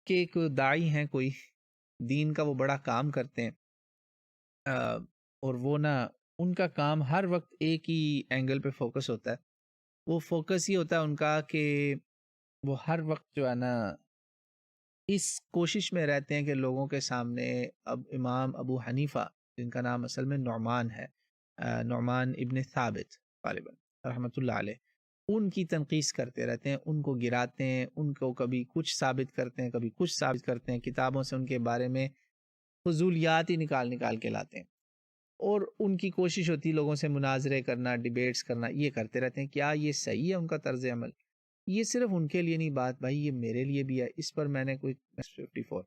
کہ ایک داعی ہیں کوئی دین کا، وہ بڑا کام کرتے ہیں، اور وہ نا ان کا کام ہر وقت ایک ہی اینگل پہ فوکس ہوتا ہے. وہ فوکس یہ ہوتا ہے ان کا کہ وہ ہر وقت جو ہے نا اس کوشش میں رہتے ہیں کہ لوگوں کے سامنے اب امام ابو حنیفہ، جن کا نام اصل میں نعمان ہے، نعمان ابن ثابت غالباً رحمۃ اللہ علیہ، ان کی تنقید کرتے رہتے ہیں، ان کو گراتے ہیں، ان کو کبھی کچھ ثابت کرتے ہیں، کبھی کچھ ثابت کرتے ہیں، کتابوں سے ان کے بارے میں فضولیات ہی نکال نکال کے لاتے ہیں، اور ان کی کوشش ہوتی ہے لوگوں سے مناظرے کرنا، ڈیبیٹس کرنا، یہ کرتے رہتے ہیں. کیا یہ صحیح ہے ان کا طرز عمل؟ یہ صرف ان کے لیے نہیں بات بھائی، یہ میرے لیے بھی ہے. اس پر میں نے کوئی 54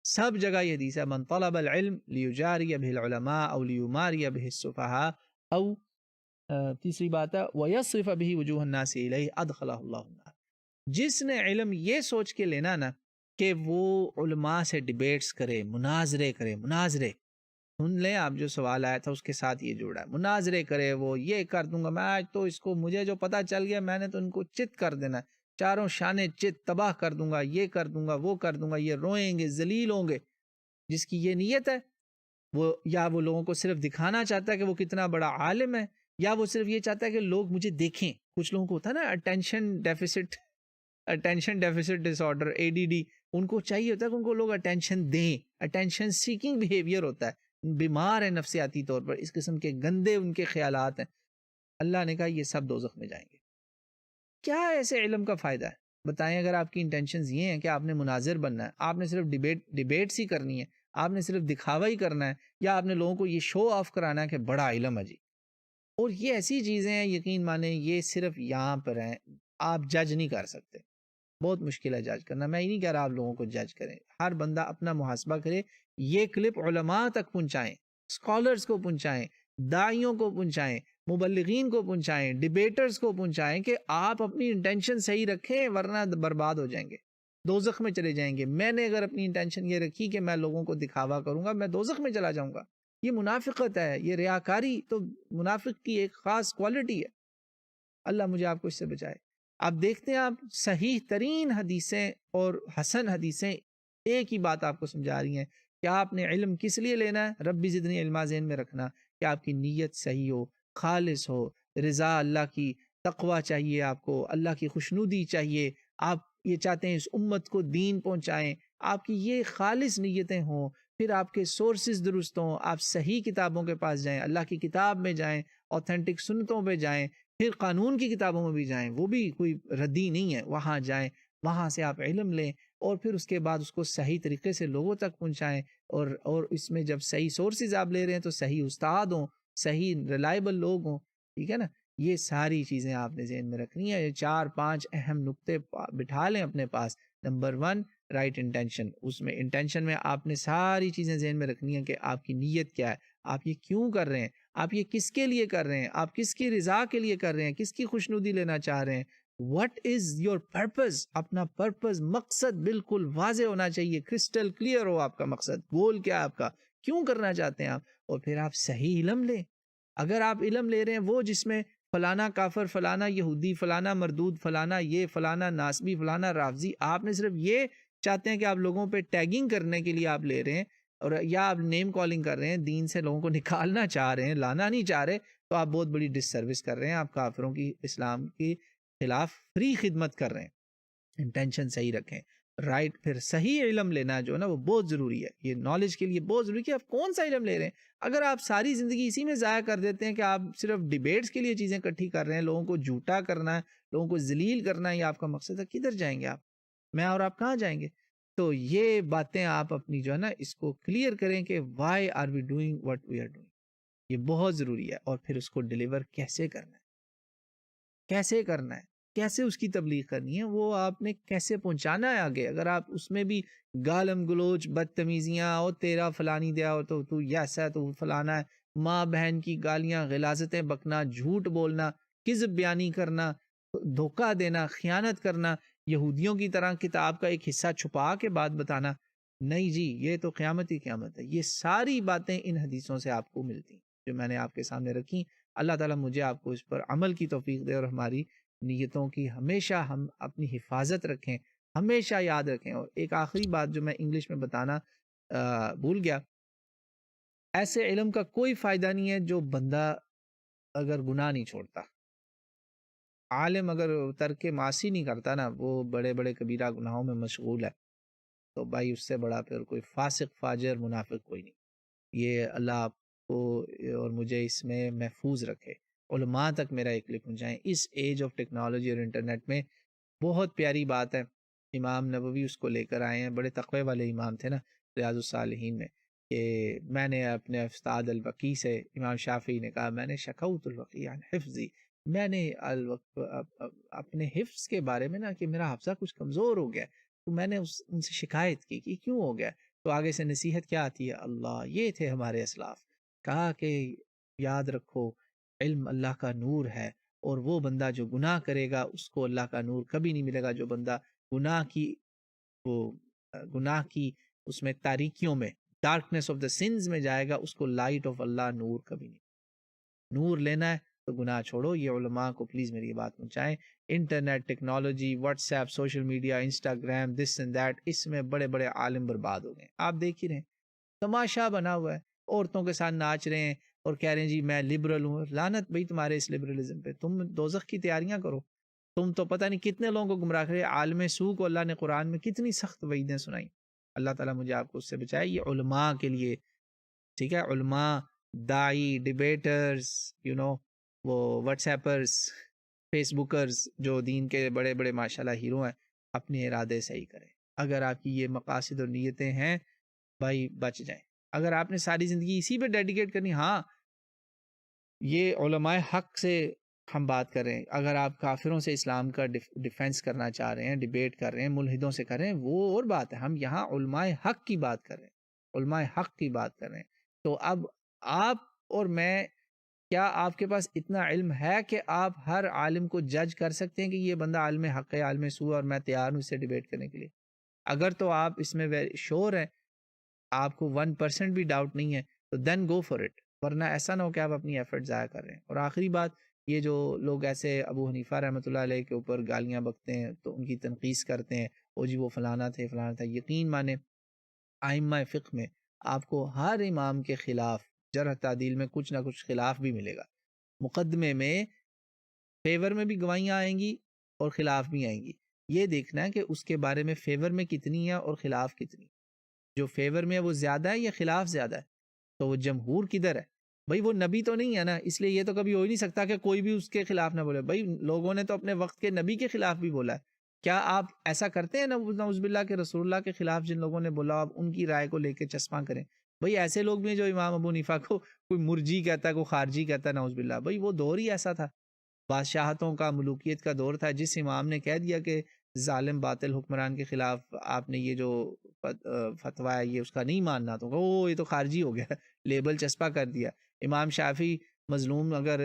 سب جگہ یہ حدیث ہے، من طلب العلم لیجاری به العلماء او لیماری به السفہاء او تیسری بات ہے ویصرف به وجوہ الناس الیہ ادخلہ اللہ النار. جس نے علم یہ سوچ کے لینا نا کہ وہ علماء سے ڈیبیٹس کرے، مناظرے سن لیں آپ، جو سوال آیا تھا اس کے ساتھ یہ جوڑا ہے، مناظرے کرے، وہ یہ کر دوں گا میں آج تو اس کو، مجھے جو پتہ چل گیا میں نے تو ان کو چت کر دینا ہے، چاروں شانے چت تباہ کر دوں گا، یہ کر دوں گا، وہ کر دوں گا، یہ روئیں گے، ذلیل ہوں گے. جس کی یہ نیت ہے، وہ یا وہ لوگوں کو صرف دکھانا چاہتا ہے کہ وہ کتنا بڑا عالم ہے، یا وہ صرف یہ چاہتا ہے کہ لوگ مجھے دیکھیں. کچھ لوگوں کو ہوتا ہے نا اٹینشن ڈیفیسٹ ڈس آرڈر ADD، ان کو چاہیے ہوتا ہے کہ ان کو لوگ اٹینشن دیں، اٹینشن سیکنگ بیہیویئر ہوتا ہے، بیمار ہے نفسیاتی طور پر، اس قسم کے گندے ان کے خیالات ہیں. اللہ نے کہا یہ سب دوزخ میں جائیں گے. کیا ایسے علم کا فائدہ ہے؟ بتائیں. اگر آپ کی انٹینشنز یہ ہیں کہ آپ نے مناظر بننا ہے، آپ نے صرف ڈیبیٹس ہی کرنی ہے، آپ نے صرف دکھاوا ہی کرنا ہے، یا آپ نے لوگوں کو یہ شو آف کرانا ہے کہ بڑا علم ہے جی، اور یہ ایسی چیزیں ہیں یقین مانیں یہ صرف یہاں پر ہیں، آپ جج نہیں کر سکتے. بہت مشکل ہے جج کرنا. میں ہی نہیں کہہ رہا آپ لوگوں کو جج کریں، ہر بندہ اپنا محاسبہ کرے. یہ کلپ علماء تک پہنچائیں، اسکالرز کو پہنچائیں، داعیوں کو پہنچائیں، مبلغین کو پہنچائیں، ڈیبیٹرز کو پہنچائیں کہ آپ اپنی انٹینشن صحیح رکھیں ورنہ برباد ہو جائیں گے، دوزخ میں چلے جائیں گے. میں نے اگر اپنی انٹینشن یہ رکھی کہ میں لوگوں کو دکھاوا کروں گا، میں دوزخ میں چلا جاؤں گا. یہ منافقت ہے، یہ ریاکاری تو منافق کی ایک خاص کوالٹی ہے. اللہ مجھے آپ کو اس سے بچائے. آپ دیکھتے ہیں، آپ صحیح ترین حدیثیں اور حسن حدیثیں ایک ہی بات آپ کو سمجھا رہی ہیں کہ آپ نے علم کس لیے لینا ہے. ربی زدنی علما ذہن میں رکھنا کہ آپ کی نیت صحیح ہو، خالص ہو، رضا اللہ کی، تقوی چاہیے آپ کو، اللہ کی خوشنودی چاہیے، آپ یہ چاہتے ہیں اس امت کو دین پہنچائیں، آپ کی یہ خالص نیتیں ہوں. پھر آپ کے سورسز درست ہوں، آپ صحیح کتابوں کے پاس جائیں، اللہ کی کتاب میں جائیں، اوتھینٹک سنتوں پہ جائیں، پھر قانون کی کتابوں میں بھی جائیں، وہ بھی کوئی ردی نہیں ہے، وہاں جائیں، وہاں سے آپ علم لیں، اور پھر اس کے بعد اس کو صحیح طریقے سے لوگوں تک پہنچائیں. اور اس میں جب صحیح سورسز آپ لے رہے ہیں تو صحیح استاد ہوں، صحیح ریلائبل لوگ ہوں، ٹھیک ہے نا. یہ ساری چیزیں آپ نے ذہن میں رکھنی ہے. یہ 4-5 اہم نقطے بٹھا لیں اپنے پاس. Number 1 right intention. اس میں انٹینشن میں آپ نے ساری چیزیں ذہن میں رکھنی ہیں کہ آپ کی نیت کیا ہے، آپ یہ کیوں کر رہے ہیں، آپ یہ کس کے لیے کر رہے ہیں، آپ کس کی رضا کے لیے کر رہے ہیں، کس کی خوشنودی لینا چاہ رہے ہیں. What is your purpose? اپنا پرپز، مقصد بالکل واضح ہونا چاہیے، کرسٹل کلیئر ہو آپ کا مقصد، گول کیا ہے آپ کا، کیوں کرنا چاہتے ہیں آپ. اور پھر آپ صحیح علم لیں. اگر آپ علم لے رہے ہیں وہ جس میں فلانا کافر، فلانا یہودی، فلانا مردود، فلانا یہ، فلانا ناسبی، فلانا رافضی، آپ نے صرف یہ چاہتے ہیں کہ آپ لوگوں پہ ٹیگنگ کرنے کے لیے آپ لے رہے ہیں، اور یا آپ نیم کالنگ کر رہے ہیں، دین سے لوگوں کو نکالنا چاہ رہے ہیں، لانا نہیں چاہ رہے، تو آپ بہت بڑی ڈس سروس کر رہے ہیں. آپ کافروں کی، اسلام کی خلاف فری خدمت کر رہے ہیں. انٹینشن صحیح رکھیں. رائٹ. پھر صحیح علم لینا جو ہے نا وہ بہت ضروری ہے. یہ نالج کے لیے بہت ضروری ہے کہ آپ کون سا علم لے رہے ہیں. اگر آپ ساری زندگی اسی میں ضائع کر دیتے ہیں کہ آپ صرف ڈیبیٹس کے لیے چیزیں اکٹھی کر رہے ہیں، لوگوں کو جھوٹا کرنا ہے، لوگوں کو ذلیل کرنا ہے، یہ آپ کا مقصد ہے، کدھر جائیں گے آپ؟ میں اور آپ کہاں جائیں گے؟ تو یہ باتیں آپ اپنی جو ہے نا اس کو کلیئر کریں کہ why are we doing what we are doing. یہ بہت ضروری ہے. اور پھر اس کو ڈیلیور کیسے کرنا ہے، کیسے کرنا ہے، کیسے اس کی تبلیغ کرنی ہے، وہ آپ نے کیسے پہنچانا ہے آگے. اگر آپ اس میں بھی گالم گلوچ، بدتمیزیاں، اور تیرا فلانی دیا ہو تو ایسا ہے، تو فلانا ہے، ماں بہن کی گالیاں، غلاظتیں بکنا، جھوٹ بولنا، کذب بیانی کرنا، دھوکہ دینا، خیانت کرنا، یہودیوں کی طرح کتاب کا ایک حصہ چھپا کے بات بتانا، نہیں جی، یہ تو قیامت ہی قیامت ہے. یہ ساری باتیں ان حدیثوں سے آپ کو ملتی ہیں جو میں نے آپ کے سامنے رکھی. اللہ تعالیٰ مجھے آپ کو اس پر عمل کی توفیق دے، اور ہماری نیتوں کی ہمیشہ ہم اپنی حفاظت رکھیں. ہمیشہ یاد رکھیں. اور ایک آخری بات جو میں انگلش میں بتانا بھول گیا، ایسے علم کا کوئی فائدہ نہیں ہے جو بندہ اگر گناہ نہیں چھوڑتا. عالم اگر ترک معاصی نہیں کرتا نا، وہ بڑے بڑے کبیرہ گناہوں میں مشغول ہے، تو بھائی اس سے بڑا پھر کوئی فاسق فاجر منافق کوئی نہیں. یہ اللہ آپ کو اور مجھے اس میں محفوظ رکھے. علماء تک میرا ایک کلک پہنچائیں اس ایج آف ٹیکنالوجی اور انٹرنیٹ میں. بہت پیاری بات ہے، امام نبوی اس کو لے کر آئے ہیں، بڑے تقوی والے امام تھے نا ریاض الصالحین میں، کہ میں نے اپنے استاد الوقی سے، امام شافعی نے کہا، میں نے شکوت الوقی عن حفظی، میں نے اپنے حفظ کے بارے میں نا، کہ میرا حفظہ کچھ کمزور ہو گیا، تو میں نے ان سے شکایت کی کہ کیوں ہو گیا. تو آگے سے نصیحت کیا آتی ہے، اللہ یہ تھے ہمارے اسلاف، کہا کہ یاد رکھو علم اللہ کا نور ہے، اور وہ بندہ جو گناہ کرے گا اس کو اللہ کا نور کبھی نہیں ملے گا. جو بندہ گناہ کی وہ گناہ کی اس میں تاریکیوں میں، ڈارکنیس آف دا سنز میں جائے گا، اس کو لائٹ آف اللہ نور کبھی نہیں. نور لینا ہے تو گناہ چھوڑو. یہ علماء کو پلیز میری یہ بات پہنچائیں. Internet technology, WhatsApp, social media, Instagram, this and that, اس میں بڑے بڑے عالم برباد ہو گئے. آپ دیکھ ہی رہے ہیں، تماشا بنا ہوا ہے، عورتوں کے ساتھ ناچ رہے ہیں اور کہہ رہے ہیں جی میں لبرل ہوں. لعنت بھئی تمہارے اس لبرلزم پہ، تم دوزخ کی تیاریاں کرو. تم تو پتہ نہیں کتنے لوگوں کو گمراہ کرے. عالم سو کو اللہ نے قرآن میں کتنی سخت وعیدیں سنائی. اللہ تعالیٰ مجھے آپ کو اس سے بچائے. یہ علماء کے لیے ٹھیک ہے، علماء، دائی، ڈیبیٹرز، وہ واٹس ایپرز، فیس بکرز، جو دین کے بڑے بڑے ماشاءاللہ ہیرو ہیں، اپنے ارادے صحیح کریں. اگر آپ کی یہ مقاصد اور نیتیں ہیں بھائی، بچ جائیں. اگر آپ نے ساری زندگی اسی پہ ڈیڈیکیٹ کرنی، ہاں یہ علماء حق سے ہم بات کر رہے ہیں. اگر آپ کافروں سے اسلام کا ڈیفینس کرنا چاہ رہے ہیں، ڈیبیٹ کر رہے ہیں، ملحدوں سے کر رہے ہیں، وہ اور بات ہے. ہم یہاں علماء حق کی بات کر رہے ہیں، علماء حق کی بات کر رہے ہیں. تو اب آپ اور میں، کیا آپ کے پاس اتنا علم ہے کہ آپ ہر عالم کو جج کر سکتے ہیں کہ یہ بندہ عالم حق ہے، عالم سو، اور میں تیار ہوں اس سے ڈیبیٹ کرنے کے لیے؟ اگر تو آپ اس میں شور ہیں، آپ کو 1% بھی ڈاؤٹ نہیں ہے، تو دین گو فار اٹ. ورنہ ایسا نہ ہو کہ آپ اپنی ایفرٹ ضائع کر رہے ہیں. اور آخری بات، یہ جو لوگ ایسے ابو حنیفہ رحمۃ اللہ علیہ کے اوپر گالیاں بکتے ہیں، تو ان کی تنقیص کرتے ہیں، او جی وہ فلانا تھے فلانا تھا. یقین مانے آئمہ فقہ میں آپ کو ہر امام کے خلاف جرح تعدیل میں کچھ نہ کچھ خلاف بھی ملے گا. مقدمے میں فیور میں بھی گواہیاں آئیں گی اور خلاف بھی آئیں گی. یہ دیکھنا ہے کہ اس کے بارے میں فیور میں کتنی ہے اور خلاف کتنی. جو فیور میں ہے وہ زیادہ ہے یا خلاف زیادہ ہے؟ تو وہ جمہور کدھر ہے؟ بھائی وہ نبی تو نہیں ہے نا، اس لیے یہ تو کبھی ہو ہی نہیں سکتا کہ کوئی بھی اس کے خلاف نہ بولے. بھائی لوگوں نے تو اپنے وقت کے نبی کے خلاف بھی بولا ہے. کیا آپ ایسا کرتے ہیں نعوذ باللہ کے رسول اللہ کے خلاف جن لوگوں نے بولا آپ ان کی رائے کو لے کے چسپاں کریں؟ بھائی ایسے لوگ بھی ہیں جو امام ابو حنیفہ کو کوئی مرجی کہتا ہے، کوئی خارجی کہتا ہے، نعوذ باللہ. بھائی وہ دور ہی ایسا تھا، بادشاہتوں کا، ملوکیت کا دور تھا. جس امام نے کہہ دیا کہ ظالم باطل حکمران کے خلاف آپ نے یہ جو فتویٰ ہے یہ اس کا نہیں ماننا، تو یہ تو خارجی ہو گیا، لیبل چسپا کر دیا. امام شافعی مظلوم اگر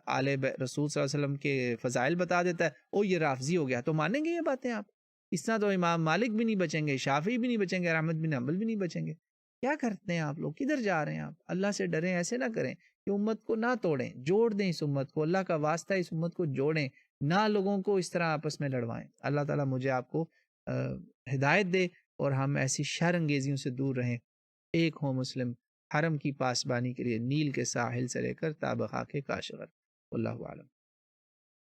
آل رسول صلی اللہ علیہ وسلم کے فضائل بتا دیتا ہے، یہ رافضی ہو گیا، تو مانیں گے یہ باتیں آپ؟ اس طرح تو امام مالک بھی نہیں بچیں گے، شافعی بھی نہیں بچیں گے، احمد بن حنبل بھی نہیں بچیں گے. کیا کرتے ہیں آپ لوگ؟ کدھر جا رہے ہیں آپ؟ اللہ سے ڈریں، ایسے نہ کریں کہ امت کو نہ توڑیں، جوڑ دیں اس امت کو. اللہ کا واسطہ اس امت کو جوڑیں، نہ لوگوں کو اس طرح آپس میں لڑوائیں. اللہ تعالیٰ مجھے آپ کو ہدایت دے اور ہم ایسی شر انگیزیوں سے دور رہیں. ایک ہو مسلم، حرم کی پاسبانی کے لیے نیل کے ساحل سے لے کر تا خاک کاشغر. اللہ عالم.